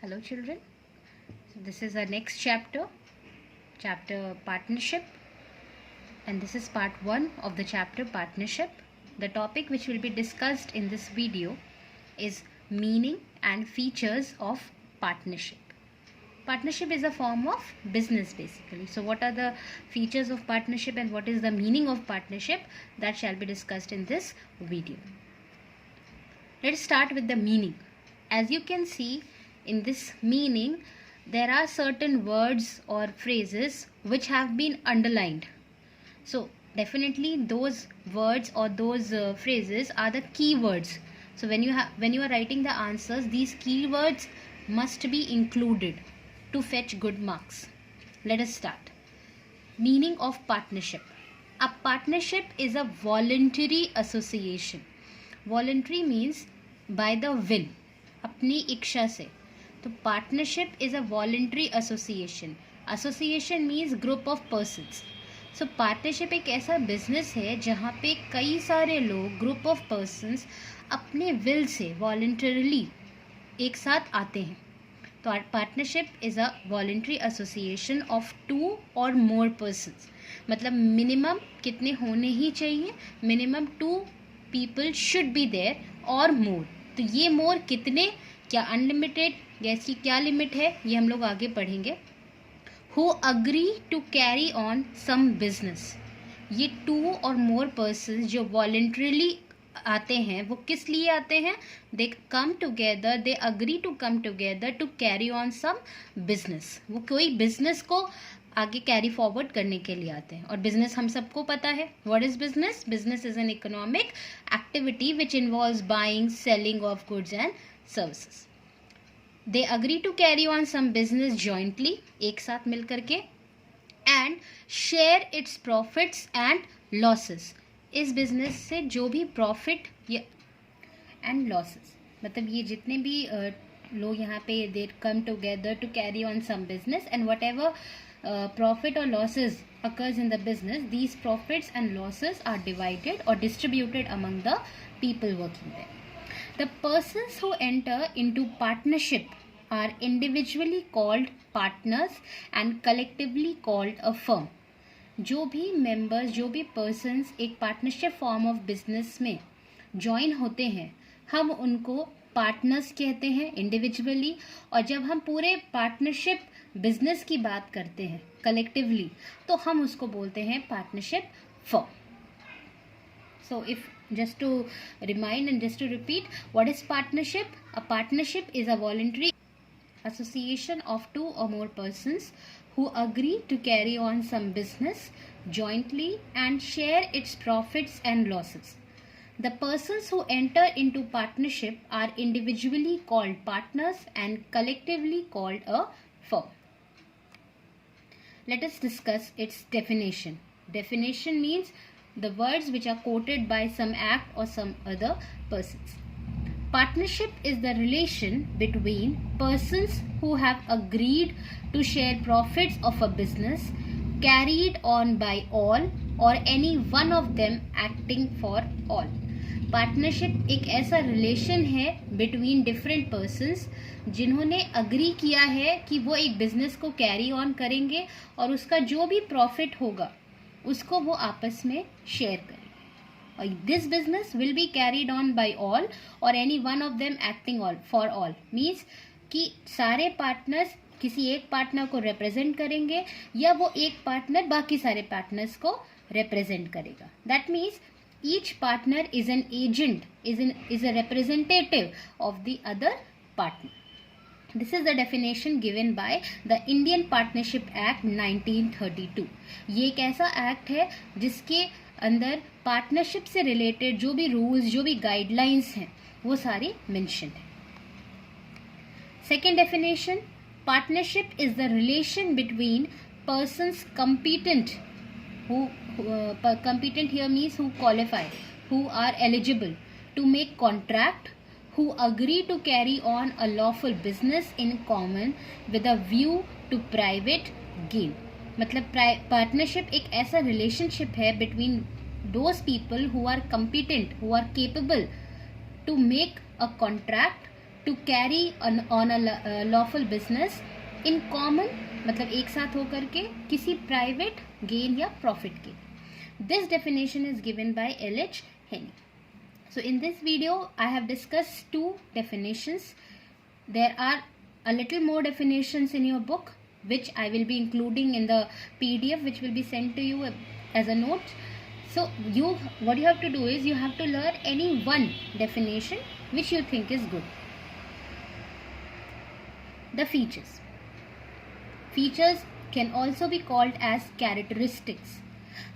Hello children. So this is our next chapter partnership, and this is part 1 of the chapter partnership. The topic which will be discussed in this video is meaning and features of partnership. Partnership is a form of business basically. So what are the features of partnership and what is the meaning of partnership, that shall be discussed in this video. Let's start with the meaning. As you can see, in this meaning, there are certain words or phrases which have been underlined. So definitely those words or those phrases are the keywords. So when you are writing the answers, these keywords must be included to fetch good marks. Let us start. Meaning of partnership. A partnership is a voluntary association. Voluntary means by the will, अपनी इच्छा से. तो partnership is a voluntary association. Association means group of persons. So partnership एक ऐसा business है जहाँ पे कई सारे लोग, ग्रुप ऑफ पर्सन्स, अपने विल से वॉलंटरली एक साथ आते हैं. तो partnership is a voluntary association of 2 और मोर पर्सन्स. मतलब मिनिमम कितने होने ही चाहिए? Minimum 2 people should be there और मोर. तो ये मोर कितने, क्या अनलिमिटेड या इसकी क्या लिमिट है, ये हम लोग आगे पढ़ेंगे. Who agree to carry on some business. ये 2 और मोर पर्सन जो वॉलंटरीली आते हैं, वो किस लिए आते हैं? They come together, they agree to come together to carry on some business. वो कोई बिजनेस को आगे कैरी फॉरवर्ड करने के लिए आते हैं. और बिजनेस हम सबको पता है. What is business? Business is an economic activity which involves buying, selling of goods and services. They agree to carry on some business jointly, एक साथ मिल करके, and share its profits and losses. इस business से जो भी profit या and losses, मतलब ये जितने भी लोग यहाँ पे they come together to carry on some business, and whatever profit or losses occurs in the business, these profits and losses are divided or distributed among the people working there. The persons who enter into partnership are individually called partners and collectively called a firm. जो भी members, जो भी persons एक partnership form of business में join होते हैं, हम उनको partners कहते हैं individually. और जब हम पूरे partnership business की बात करते हैं collectively, तो हम उसको बोलते हैं partnership firm. So just to remind and just to repeat, what is partnership? A partnership is a voluntary association of 2 or more persons who agree to carry on some business jointly and share its profits and losses. The persons who enter into partnership are individually called partners and collectively called a firm. Let us discuss its definition. Definition means the words which are quoted by some act or some other persons. Partnership is the relation between persons who have agreed to share profits of a business carried on by all or any one of them acting for all. Partnership एक ऐसा relation है between different persons जिन्होंने agree किया है कि वो एक business को कैरी ऑन करेंगे और उसका जो भी प्रॉफिट होगा उसको वो आपस में शेयर करेंगे. और this business will be carried on by all or any one of them acting all for all. Means कि सारे पार्टनर्स किसी एक पार्टनर को रिप्रेजेंट करेंगे या वो एक पार्टनर बाकी सारे पार्टनर्स को रिप्रेजेंट करेगा. That means each partner is an agent, is a representative of the other partner. This is the definition given by the Indian Partnership Act 1932. ये एक ऐसा एक्ट है जिसके अंदर पार्टनरशिप से रिलेटेड जो भी रूल्स, जो भी गाइडलाइंस हैं, वो सारी मेंशन है. Second definition, partnership is the relation between persons competent, competent here means who qualify, who are eligible to make contract, who agree to carry on a lawful business in common with a view to private gain. मतलब partnership एक ऐसा relationship है between those people who are competent, who are capable to make a contract to carry on a lawful business in common, मतलब एक साथ होकर के किसी private gain या profit के. This definition is given by L.H. Heney. So in this video I have discussed two definitions. There are a little more definitions in your book which I will be including in the PDF which will be sent to you as a note. So what you have to do is you have to learn any one definition which you think is good. The features. Features can also be called as characteristics.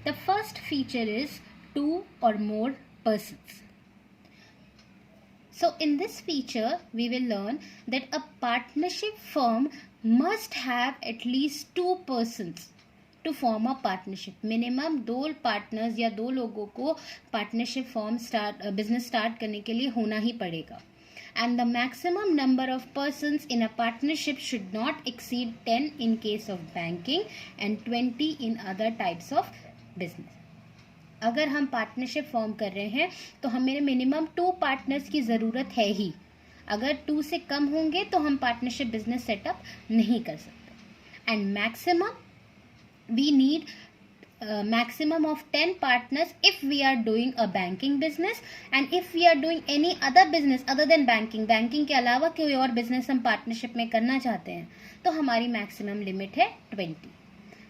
The first feature is two or more persons. So in this feature we will learn that a partnership firm must have at least two persons to form a partnership. Minimum दो partners या दो लोगों को partnership firm business start करने के लिए होना ही पड़ेगा. And the maximum number of persons in a partnership should not exceed 10 in case of banking and 20 in other types of business. अगर हम पार्टनरशिप फॉर्म कर रहे हैं तो हमें मिनिमम 2 पार्टनर्स की ज़रूरत है ही. अगर 2 से कम होंगे तो हम पार्टनरशिप बिजनेस सेटअप नहीं कर सकते. And maximum we need maximum of 10 partners if we are doing a banking business, and if we are doing any other business other than banking के अलावा कोई और बिजनेस हम पार्टनरशिप में करना चाहते हैं तो हमारी मैक्सिमम लिमिट है 20.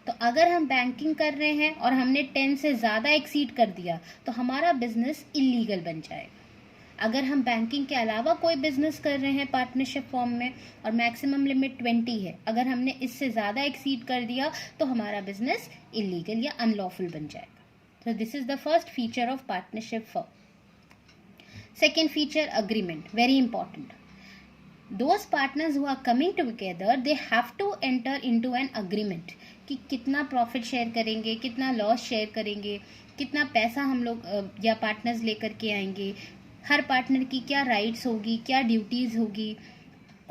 तो अगर हम बैंकिंग कर रहे हैं और हमने 10 से ज़्यादा एक्सीड कर दिया तो हमारा बिजनेस इलीगल बन जाएगा. अगर हम बैंकिंग के अलावा कोई बिजनेस कर रहे हैं पार्टनरशिप फॉर्म में और मैक्सिमम लिमिट 20 है, अगर हमने इससे ज़्यादा एक्सीड कर दिया तो हमारा बिजनेस इलीगल या अनलॉफुल बन जाएगा. तो this is the first feature of partnership form. Second feature, agreement. Very important. Those partners who are coming together, they have to enter into an agreement कि कितना प्रॉफिट शेयर करेंगे, कितना loss share करेंगे, कितना पैसा हम लोग या पार्टनर्स लेकर के आएंगे, हर पार्टनर की क्या राइट्स होगी, क्या ड्यूटीज़ होगी,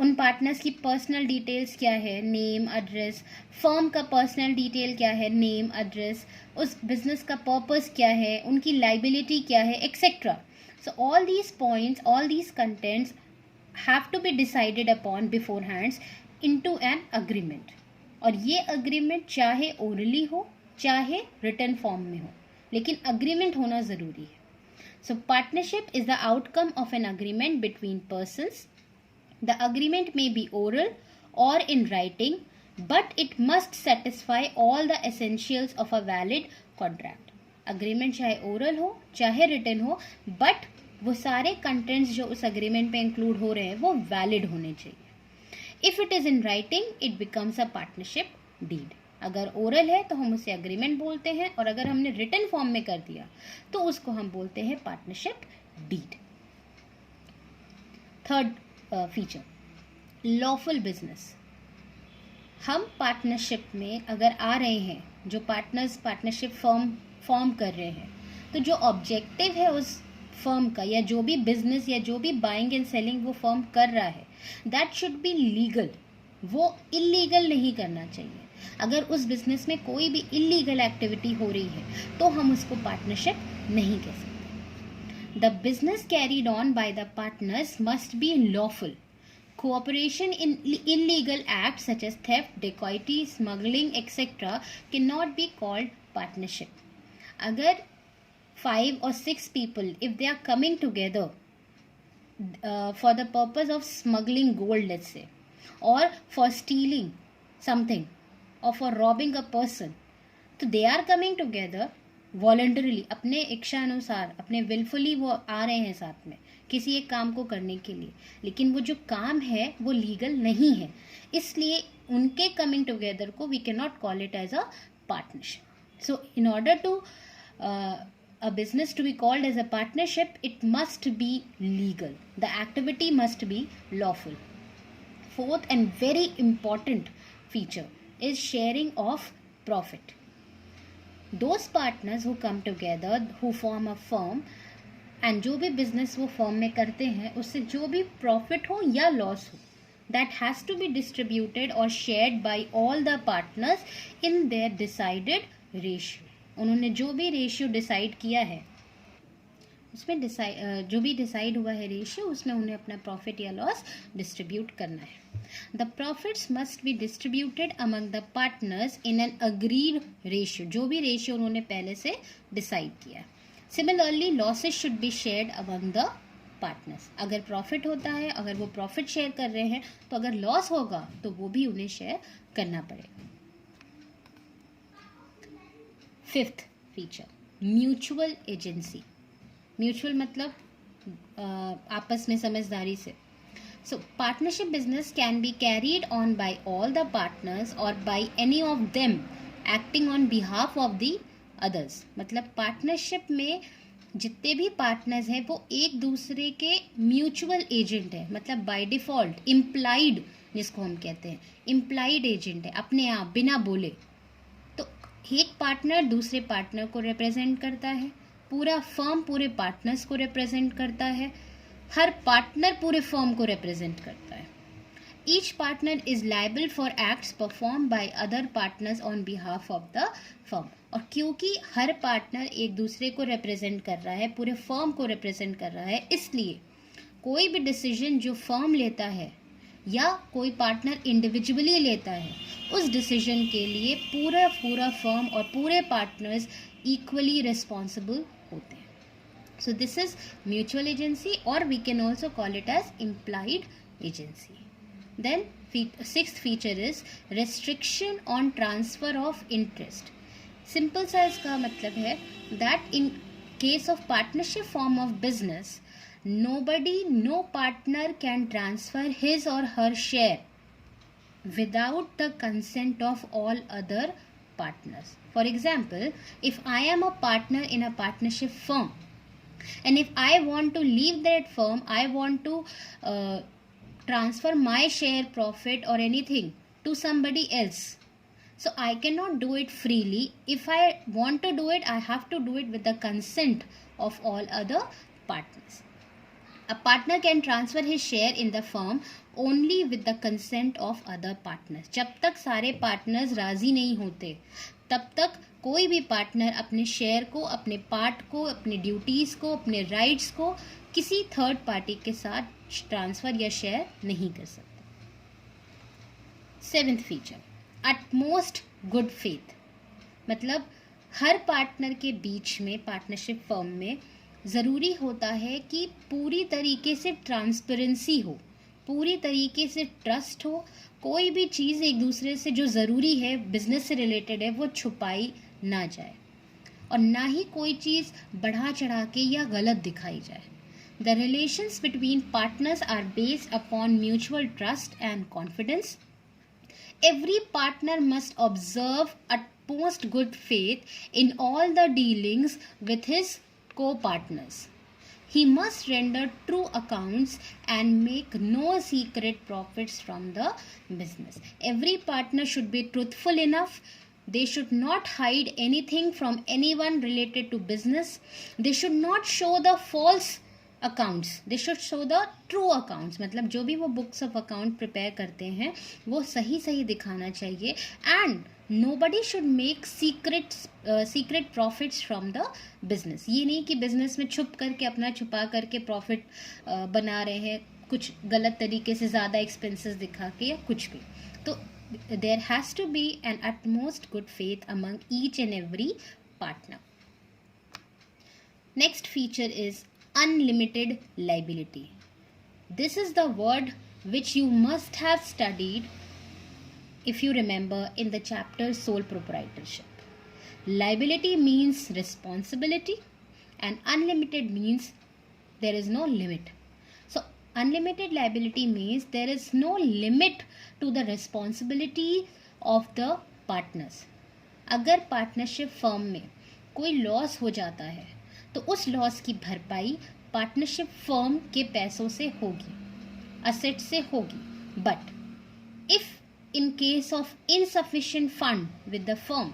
उन पार्टनर्स की पर्सनल डिटेल्स क्या है, नेम, एड्रेस, फर्म का पर्सनल डिटेल क्या है, नेम, एड्रेस, उस बिजनेस का पर्पस क्या है, उनकी लाइबिलिटी क्या है, etcetera. So all these points, all these contents have to be decided upon beforehand into an agreement. और ये agreement चाहे orally हो चाहे written form में हो, लेकिन agreement होना ज़रूरी है. So partnership is the outcome of an agreement between persons. The agreement may be oral or in writing, but it must satisfy all the essentials of a valid contract. Agreement चाहे oral हो चाहे written हो, but वो सारे contents जो उस agreement पे include हो रहे हैं वो वैलिड होने चाहिए. If it is in writing it becomes a partnership deed. अगर ओरल है तो हम उसे अग्रीमेंट बोलते हैं, और अगर हमने रिटन फॉर्म में कर दिया तो उसको हम बोलते हैं partnership deed. Third feature, lawful business. हम पार्टनरशिप में अगर आ रहे हैं, जो पार्टनर्स पार्टनरशिप फॉर्म कर रहे हैं, तो जो ऑब्जेक्टिव है उस फर्म का या जो भी बिजनेस या जो भी बाइंग एंड सेलिंग वो फर्म कर रहा है, दैट शुड बी लीगल. वो इलीगल नहीं करना चाहिए. अगर उस बिजनेस में कोई भी इलीगल एक्टिविटी हो रही है तो हम उसको पार्टनरशिप नहीं कह सकते. The business carried on by the partners must be lawful. Cooperation in illegal acts such as theft, dacoity, smuggling, etc. cannot be called partnership. अगर 5 or 6 people, if they are coming together for the purpose of smuggling gold, let's say, or for stealing something, or for robbing a person, तो they are coming together voluntarily, अपने इच्छा अनुसार, अपने willfully वो आ रहे हैं साथ में किसी एक काम को करने के लिए, लेकिन वो जो काम है वो लीगल नहीं है, इसलिए उनके coming together को we cannot call it as a partnership. So in order to a business to be called as a partnership, it must be legal. The activity must be lawful. Fourth and very important feature is sharing of profit. Those partners who come together, who form a firm, and जो भी business वो firm में करते हैं, उससे जो भी profit हो या loss हो, that has to be distributed or shared by all the partners in their decided ratio. उन्होंने जो भी रेशियो डिसाइड किया है उसमें जो भी डिसाइड हुआ है रेशियो, उसमें उन्हें अपना प्रॉफिट या लॉस डिस्ट्रीब्यूट करना है. The profits must be distributed among the partners in an agreed ratio, जो भी रेशियो उन्होंने पहले से डिसाइड किया. Similarly losses should be shared among the partners. अगर प्रॉफिट होता है, अगर वो प्रॉफिट शेयर कर रहे हैं, तो अगर लॉस होगा तो वो भी उन्हें शेयर करना पड़ेगा. Fifth feature, mutual agency. Mutual मतलब आपस में समझदारी से. So partnership business can be carried on by all the partners or by any of them acting on behalf of the others. मतलब पार्टनरशिप में जितने भी पार्टनर्स हैं वो एक दूसरे के म्यूचुअल एजेंट है. मतलब बाय डिफॉल्ट इम्प्लाइड, जिसको हम कहते हैं इम्प्लाइड एजेंट है, अपने आप बिना बोले. तो एक पार्टनर दूसरे पार्टनर को रिप्रेजेंट करता है, पूरा फर्म पूरे पार्टनर्स को रिप्रेजेंट करता है, हर पार्टनर पूरे फर्म को रिप्रेजेंट करता है. Each partner is liable for acts perform by other partners on behalf of the firm. और क्योंकि हर पार्टनर एक दूसरे को रिप्रेजेंट कर रहा है, पूरे फर्म को रिप्रेजेंट कर रहा है, इसलिए कोई भी डिसीजन जो फर्म लेता है या कोई पार्टनर इंडिविजुअली लेता है, उस डिसीजन के लिए पूरा फर्म और पूरे पार्टनर्स इक्वली रिस्पॉन्सिबल होते हैं. So this is mutual agency, or we can also call it as implied agency. Then sixth feature is restriction on transfer of interest. Simple सा इसका मतलब है that in case of partnership form of business, no partner can transfer his or her share without the consent of all other partners. For example, if I am a partner in a partnership firm, and if I want to leave that firm, I want to transfer my share profit or anything to somebody else. So I cannot do it freely. If I want to do it, I have to do it with the consent of all other partners. A partner can transfer his share in the firm only with the consent of other partners. जब तक सारे partners राजी नहीं होते, तब तक कोई भी पार्टनर अपने शेयर को, अपने पार्ट को, अपने ड्यूटीज़ को, अपने राइट्स को किसी थर्ड पार्टी के साथ ट्रांसफ़र या शेयर नहीं कर सकता. Seventh feature, utmost good faith. मतलब हर पार्टनर के बीच में, पार्टनरशिप फर्म में ज़रूरी होता है कि पूरी तरीके से ट्रांसपेरेंसी हो, पूरी तरीके से ट्रस्ट हो. कोई भी चीज़ एक दूसरे से जो ज़रूरी है, बिजनेस से रिलेटेड है, वो छुपाई ना जाए, और ना ही कोई चीज़ बढ़ा चढ़ा के या गलत दिखाई जाए. The relations between partners are based upon mutual trust and confidence. Every partner must observe utmost good faith in all the dealings with his co-partners. He must render true accounts and make no secret profits from the business. Every partner should be truthful enough. They should not hide anything from anyone related to business. They should not show the false accounts. They should show the true accounts. मतलब जो भी वो books of account prepare करते हैं, वो सही सही दिखाना चाहिए. And nobody should make secret profits from the business. ये नहीं कि business में छुप करके, अपना छुपा करके profit बना रहे हैं, कुछ गलत तरीके से ज़्यादा expenses दिखा के या कुछ भी. तो there has to be an utmost good faith among each and every partner. Next feature is unlimited liability. This is the word which you must have studied, if you remember, in the chapter sole proprietorship. Liability means responsibility, and unlimited means there is no limit. So unlimited liability means there is no limit to the responsibility of the partners. अगर partnership firm में कोई loss हो जाता है, तो उस loss की भरपाई पार्टनरशिप फर्म के पैसों से होगी, असेट से होगी. But if in case of insufficient fund with the firm,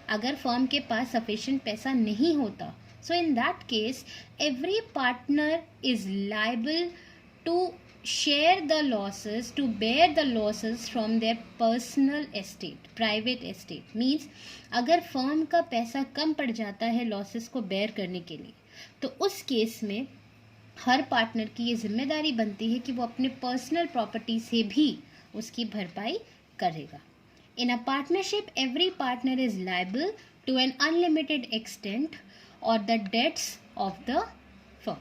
अगर फर्म के पास सफिशिएंट पैसा नहीं होता, so in that case every partner is liable to share the losses, to bear the losses from their personal estate, private estate. Means अगर firm का पैसा कम पड़ जाता है लॉसेस को बेयर करने के लिए, तो उस केस में हर पार्टनर की ये जिम्मेदारी बनती है कि वो अपने पर्सनल प्रॉपर्टी से भी उसकी भरपाई करेगा. In a partnership every partner is liable to an unlimited extent or the debts of the firm.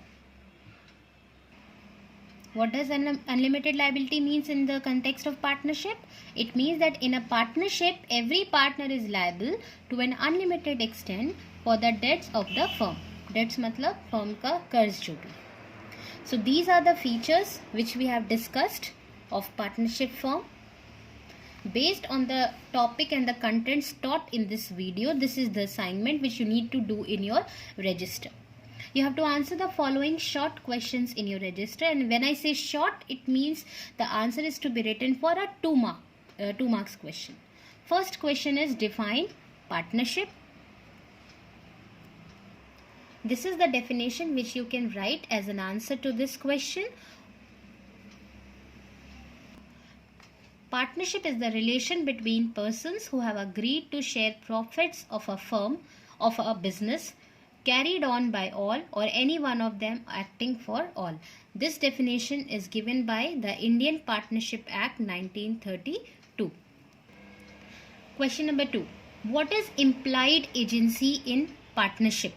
What does unlimited liability means in the context of partnership? It means that in a partnership, every partner is liable to an unlimited extent for the debts of the firm. Debts मतलब firm का कर्ज जो भी. So these are the features which we have discussed of partnership firm. Based on the topic and the contents taught in this video, this is the assignment which you need to do in your register. You have to answer the following short questions in your register, and when I say short, it means the answer is to be written for a 2 marks question. First question is define partnership. This is the definition which you can write as an answer to this question. Partnership is the relation between persons who have agreed to share profits of a firm, of a business, carried on by all or any one of them acting for all. This definition is given by the Indian Partnership Act 1932. Question number 2. What is implied agency in partnership?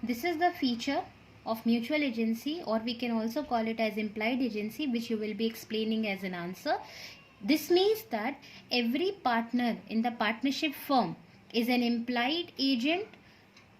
This is the feature of mutual agency, or we can also call it as implied agency, which you will be explaining as an answer. This means that every partner in the partnership firm is an implied agent,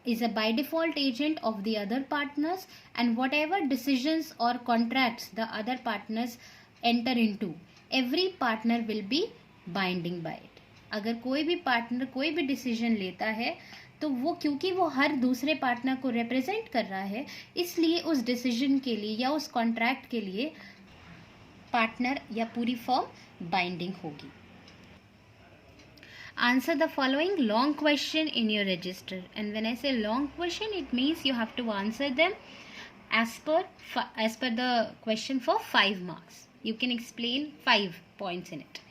is a by default agent of the other partners, and whatever decisions or contracts the other partners enter into, every partner will be binding by it. अगर कोई भी partner कोई भी decision लेता है तो वो क्योंकि वो हर दूसरे पार्टनर को रिप्रेजेंट कर रहा है, इसलिए उस डिसीजन के लिए या उस कॉन्ट्रैक्ट के लिए पार्टनर या पूरी फर्म बाइंडिंग होगी. Answer the following long question in your register, and when I say long question, it means you have to answer them as per the question for 5 marks. You can explain 5 points in it.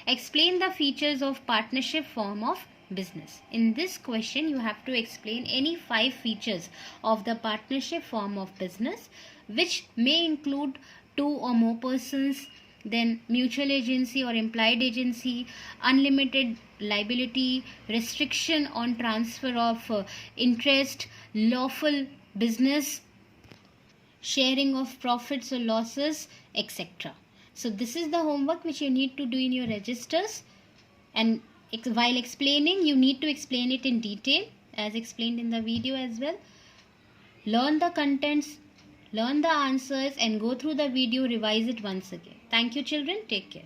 Explain the features of partnership form of business. In this question, you have to explain any 5 features of the partnership form of business, which may include 2 or more persons, then mutual agency or implied agency, unlimited liability, restriction on transfer of interest, lawful business, sharing of profits or losses, etc. So this is the homework which you need to do in your registers, and while explaining, you need to explain it in detail as explained in the video as well. Learn the contents, learn the answers, and go through the video, revise it once again. Thank you children. Take care.